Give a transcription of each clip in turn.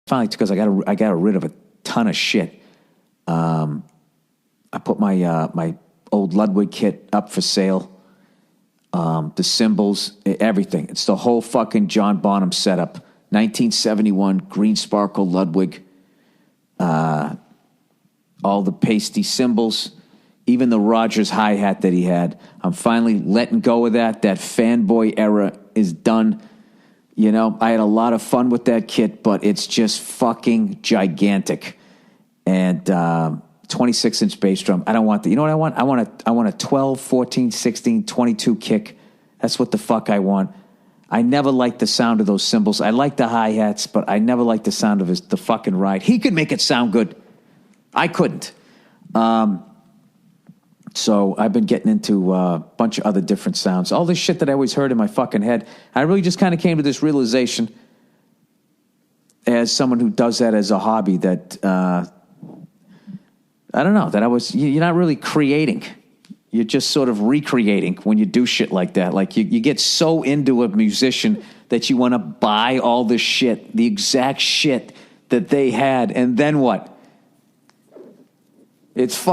finally, because I got rid of a ton of shit. I put my old Ludwig kit up for sale. The cymbals, everything. It's the whole fucking John Bonham setup. 1971 green sparkle Ludwig. All the pasty cymbals, even the Rogers hi-hat that he had. I'm finally letting go of that. That fanboy era is done. You know, I had a lot of fun with that kit, but it's just fucking gigantic. And 26-inch bass drum. I don't want that. You know what I want? I want a 12, 14, 16, 22 kick. That's what the fuck I want. I never liked the sound of those cymbals. I like the hi-hats, but I never liked the sound of the fucking ride. He could make it sound good. I couldn't. So I've been getting into a bunch of other different sounds. All this shit that I always heard in my fucking head. I really just kind of came to this realization as someone who does that as a hobby that, I don't know, that you're not really creating. You're just sort of recreating when you do shit like that. Like you get so into a musician that you want to buy all this shit, the exact shit that they had. And then what? It's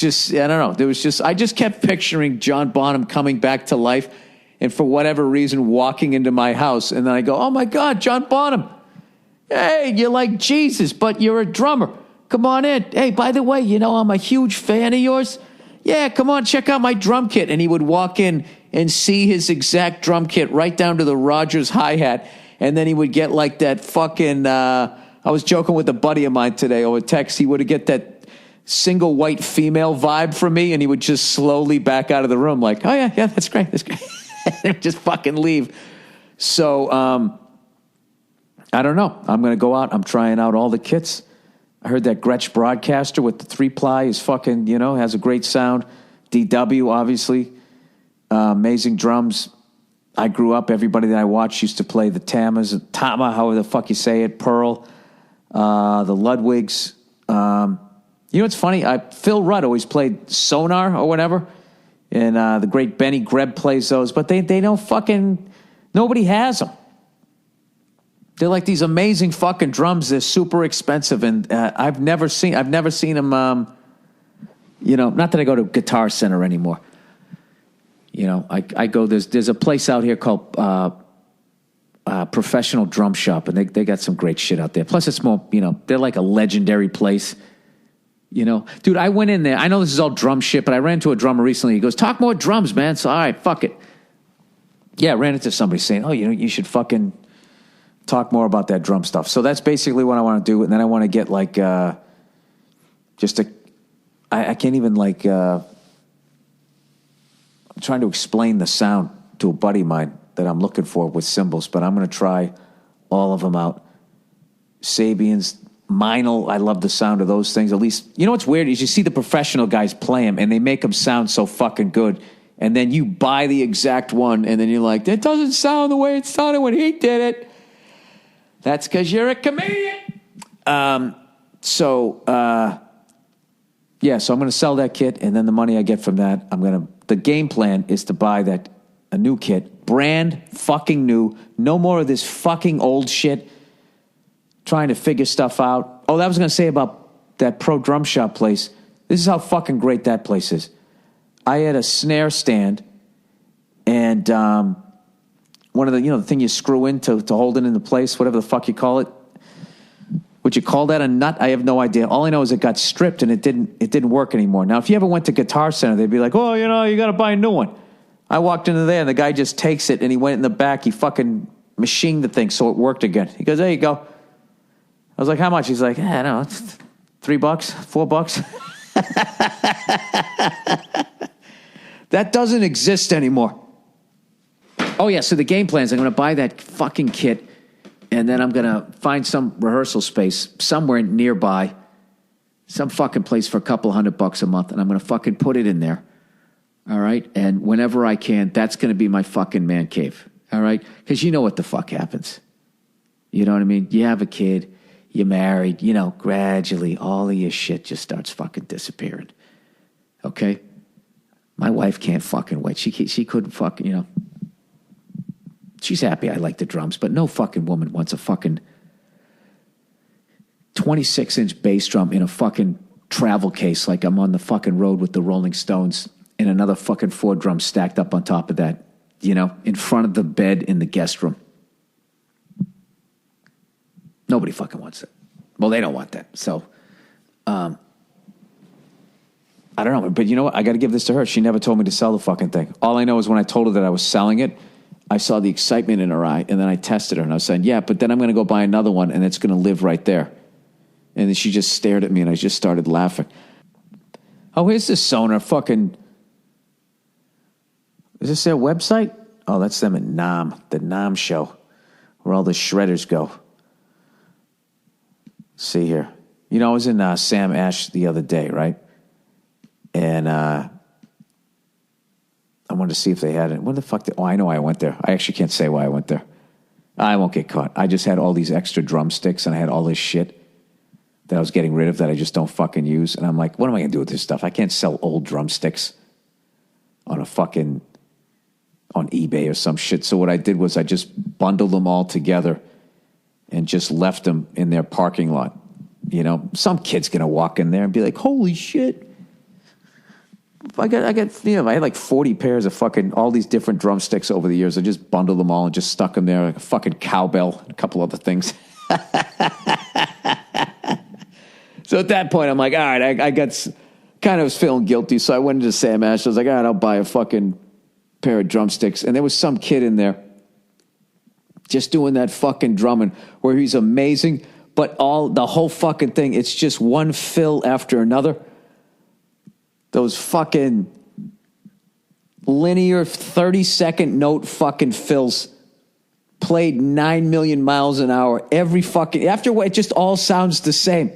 just, I don't know. I just kept picturing John Bonham coming back to life and for whatever reason walking into my house. And then I go, oh my God, John Bonham. Hey, you're like Jesus, but you're a drummer. Come on in. Hey, by the way, you know, I'm a huge fan of yours. Yeah, come on, check out my drum kit. And he would walk in and see his exact drum kit right down to the Rogers hi-hat. And then he would get like that fucking, I was joking with a buddy of mine today over text. He would get that single white female vibe from me, and he would just slowly back out of the room like, oh yeah, that's great. And just fucking leave. So, I don't know. I'm going to go out. I'm trying out all the kits. I heard that Gretsch Broadcaster with the 3-ply is fucking, you know, has a great sound. DW, obviously. Amazing drums. I grew up, everybody that I watched used to play the Tama, however the fuck you say it, Pearl, the Ludwigs. You know what's funny? Phil Rudd always played Sonar or whatever, and the great Benny Greb plays those, but they don't fucking, nobody has them. They're like these amazing fucking drums. They're super expensive, and I've never seen them. You know, not that I go to Guitar Center anymore. You know, I go. There's a place out here called Professional Drum Shop, and they got some great shit out there. Plus, it's more. You know, they're like a legendary place. You know, dude, I went in there. I know this is all drum shit, but I ran into a drummer recently. He goes, "Talk more drums, man." So all right, fuck it. Yeah, I ran into somebody saying, "Oh, you know, you should fucking talk more about that drum stuff." So that's basically what I want to do. And then I want to get like, I can't even like, I'm trying to explain the sound to a buddy of mine that I'm looking for with cymbals, but I'm going to try all of them out. Sabians, Meinl, I love the sound of those things. At least, you know what's weird is you see the professional guys play them and they make them sound so fucking good. And then you buy the exact one and then you're like, that doesn't sound the way it sounded when he did it. That's because you're a comedian. So I'm going to sell that kit, and then the money I get from that, the game plan is to buy a new kit, brand fucking new, no more of this fucking old shit, trying to figure stuff out. Oh, that was going to say about that Pro Drum Shop place. This is how fucking great that place is. I had a snare stand, and one of the, the thing you screw in to hold it into place, whatever the fuck you call it. Would you call that a nut? I have no idea. All I know is it got stripped and it didn't work anymore. Now, if you ever went to Guitar Center, they'd be like, oh, you got to buy a new one. I walked into there and the guy just takes it and he went in the back. He fucking machined the thing so it worked again. He goes, there you go. I was like, how much? He's like, I don't know, it's $3, $4. That doesn't exist anymore. Oh, yeah, so the game plan is I'm going to buy that fucking kit, and then I'm going to find some rehearsal space somewhere nearby, some fucking place for a couple $100 a month, and I'm going to fucking put it in there, all right? And whenever I can, that's going to be my fucking man cave, all right? Because you know what the fuck happens. You know what I mean? You have a kid, you're married, gradually all of your shit just starts fucking disappearing, okay? My wife can't fucking wait. She couldn't fucking, She's happy I like the drums, but no fucking woman wants a fucking 26-inch bass drum in a fucking travel case, like I'm on the fucking road with the Rolling Stones, and another fucking 4 drums stacked up on top of that, you know, in front of the bed in the guest room. Nobody fucking wants it. Well, they don't want that. So, I don't know. But you know what? I got to give this to her. She never told me to sell the fucking thing. All I know is when I told her that I was selling it, I saw the excitement in her eye, and then I tested her, and I was saying, yeah, but then I'm going to go buy another one, and it's going to live right there. And then she just stared at me, and I just started laughing. Oh, here's this Sonar fucking... Is this their website? Oh, that's them at NAMM, the NAMM show, where all the shredders go. See here. You know, I was in Sam Ash the other day, right? And I wanted to see if they had it. When the fuck I know I went there. I actually can't say why I went there. I won't get caught. I just had all these extra drumsticks, and I had all this shit that I was getting rid of that I just don't fucking use. And I'm like, what am I going to do with this stuff? I can't sell old drumsticks on eBay or some shit. So what I did was I just bundled them all together and just left them in their parking lot. You know, some kid's going to walk in there and be like, holy shit. I had like 40 pairs of fucking all these different drumsticks over the years. I just bundled them all and just stuck them there, like a fucking cowbell and a couple other things. So at that point, I'm like, all right, I got kind of was feeling guilty. So I went into Sam Ash. I was like, all right, I'll buy a fucking pair of drumsticks. And there was some kid in there just doing that fucking drumming where he's amazing, but the whole fucking thing, it's just one fill after another. Those fucking linear 30-second note fucking fills played 9 million miles an hour. Every fucking, after what, it just all sounds the same.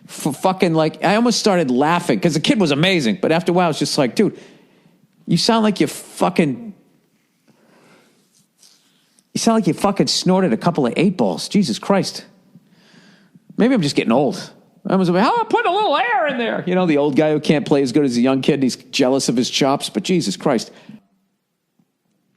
For fucking like, I almost started laughing because the kid was amazing. But after a while, it's just like, dude, you sound like you fucking snorted a couple of 8 balls. Jesus Christ. Maybe I'm just getting old. I was like, oh, put a little air in there. You know, the old guy who can't play as good as the young kid, and he's jealous of his chops. But Jesus Christ.